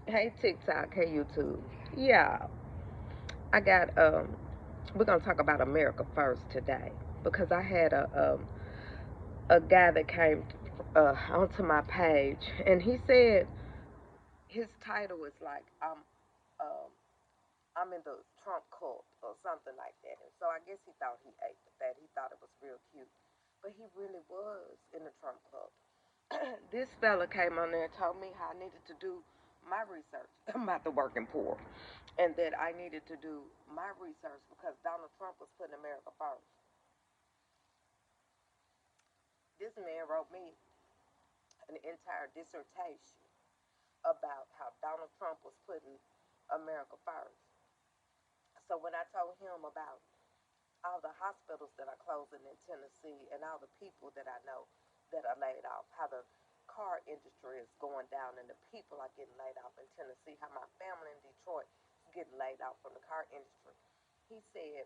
Hey TikTok, hey YouTube. Yeah, I got we're gonna talk about America first today because I had a guy that came onto my page and he said his title is like um I'm in the Trump cult or something like that. And so I guess he thought he ate with that. He thought it was real cute. But he really was in the Trump cult. This fella came on there and told me how I needed to do my research about the working poor and that I needed to do my research because Donald Trump was putting America first. This man wrote me an entire dissertation about how Donald Trump was putting America first. So when I told him about all the hospitals that are closing in Tennessee and all the people that I know that are laid off, how the car industry is going down and the people are getting laid off in Tennessee, how my family in Detroit is getting laid off from the car industry. He said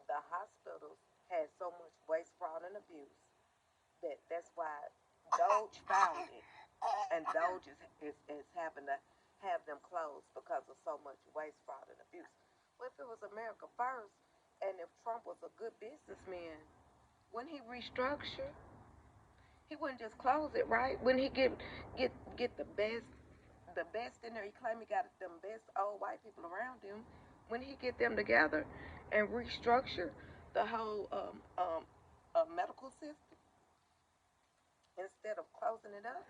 the hospitals had so much waste, fraud, and abuse that that's why Doge found it, and Doge is having to have them closed because of so much waste, fraud, and abuse. Well, if it was America first, and if Trump was a good businessman, wouldn't he restructure? He wouldn't just close it, right? Wouldn't he get the best in there? He claimed he got them best old white people around him. Wouldn't he get them together and restructure the whole medical system instead of closing it up?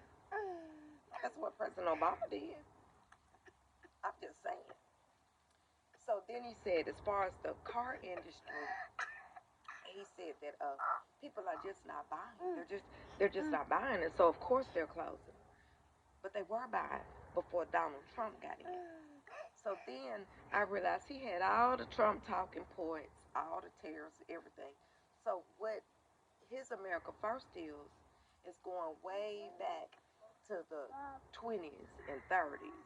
That's what President Obama did. I'm just saying. So then he said, as far as the car industry, he said that people are just not buying. They're just not buying it. So of course they're closing. But they were buying before Donald Trump got in. So then I realized he had all the Trump talking points, all the tariffs, everything. So what his America First is going way back to the 20s and 30s,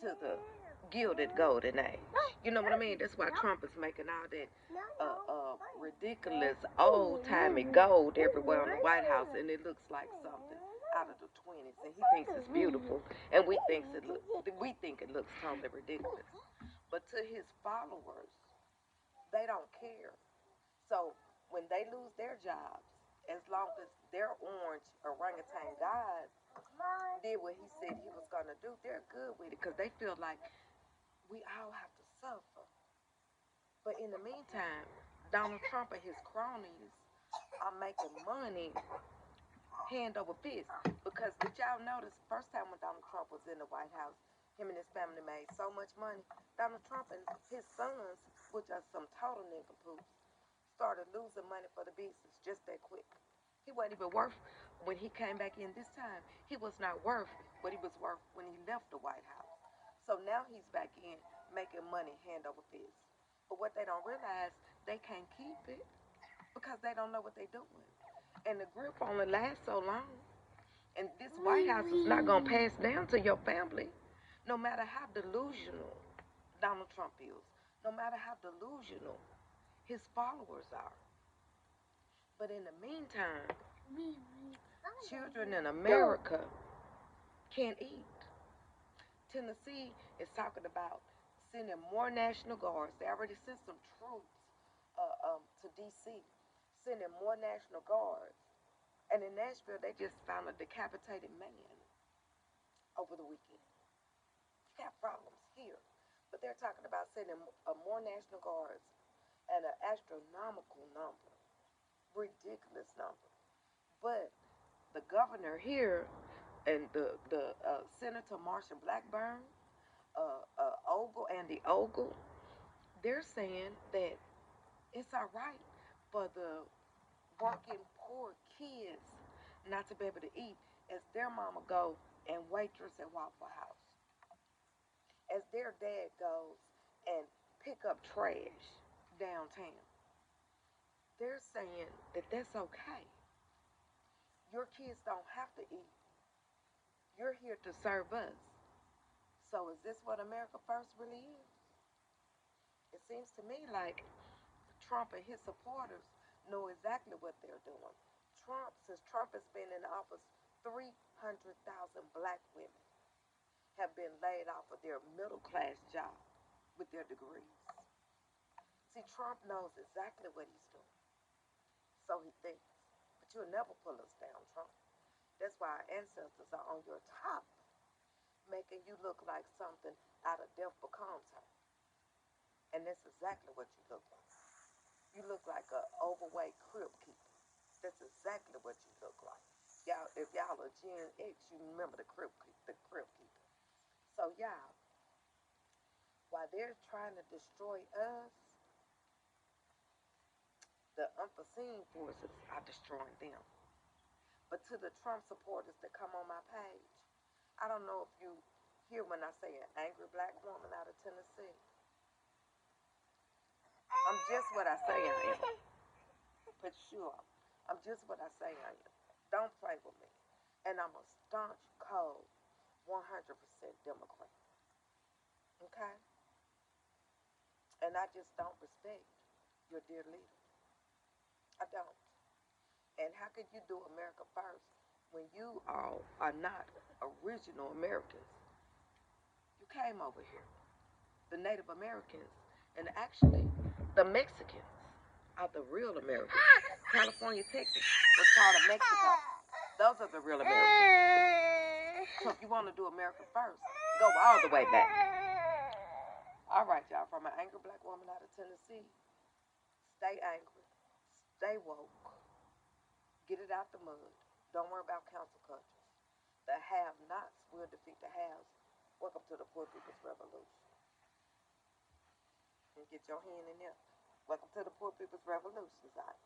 to the gilded golden age. You know what I mean? That's why Trump is making all that ridiculous old timey gold everywhere in the White House, and it looks like something out of the 20s, and he thinks it's beautiful, and we think it looks totally ridiculous. But to his followers, they don't care. So when they lose their jobs, as long as their orange orangutan God did what he said he was going to do, they're good with it because they feel like we all have to suffer. But in the meantime, Donald Trump and his cronies are making money hand over fist. Because did y'all notice first time when Donald Trump was in the White House, him and his family made so much money. Donald Trump and his sons, which are some total nincompoops, started losing money for the business just that quick. He wasn't even worth when he came back in this time. He was not worth what he was worth when he left the White House. So now he's back in making money hand over fist. But what they don't realize, they can't keep it because they don't know what they're doing. And the grip only lasts so long. And this White House is not going to pass down to your family, no matter how delusional Donald Trump is, no matter how delusional his followers are. But in the meantime, children in America can't eat. Tennessee is talking about sending more National Guards. They already sent some troops to D.C., sending more National Guards. And in Nashville, they just found a decapitated man over the weekend. We have problems here. But they're talking about sending more National Guards and an astronomical number, ridiculous number. But the governor here and the Senator Marsha Blackburn, Ogle, Andy Ogle, they're saying that it's all right for the working poor kids not to be able to eat as their mama go and waitress at Waffle House, as their dad goes and pick up trash downtown. They're saying that that's okay. Your kids don't have to eat. You're here to serve us. So is this what America First really is? It seems to me like Trump and his supporters know exactly what they're doing. Since Trump has been in office, 300,000 black women have been laid off of their middle class job with their degrees. See, Trump knows exactly what he's doing, so he thinks. But you'll never pull us down, Trump. That's why our ancestors are on your top, making you look like something out of Death Becomes Her. And that's exactly what you look like. You look like an overweight crib keeper. That's exactly what you look like. Y'all, if y'all are Gen X, you remember the crib keeper. So y'all, while they're trying to destroy us, the unforeseen forces are destroying them. But to the Trump supporters that come on my page, I don't know if you hear when I say an angry black woman out of Tennessee. I'm just what I say I am. For sure. I'm just what I say I am. Don't play with me. And I'm a staunch, cold, 100% Democrat. Okay? And I just don't respect your dear leader. I don't. And how could you do America first when you all are not original Americans? You came over here. The Native Americans, and actually the Mexicans are the real Americans. California, Texas was called a Mexico. Those are the real Americans. So if you want to do America first, go all the way back. All right, y'all. From an angry black woman out of Tennessee, stay angry, stay woke, get it out the mud. Don't worry about council cultures. The have-nots will defeat the haves. Welcome to the Poor People's Revolution. And get your hand in there. Welcome to the Poor People's Revolution, side.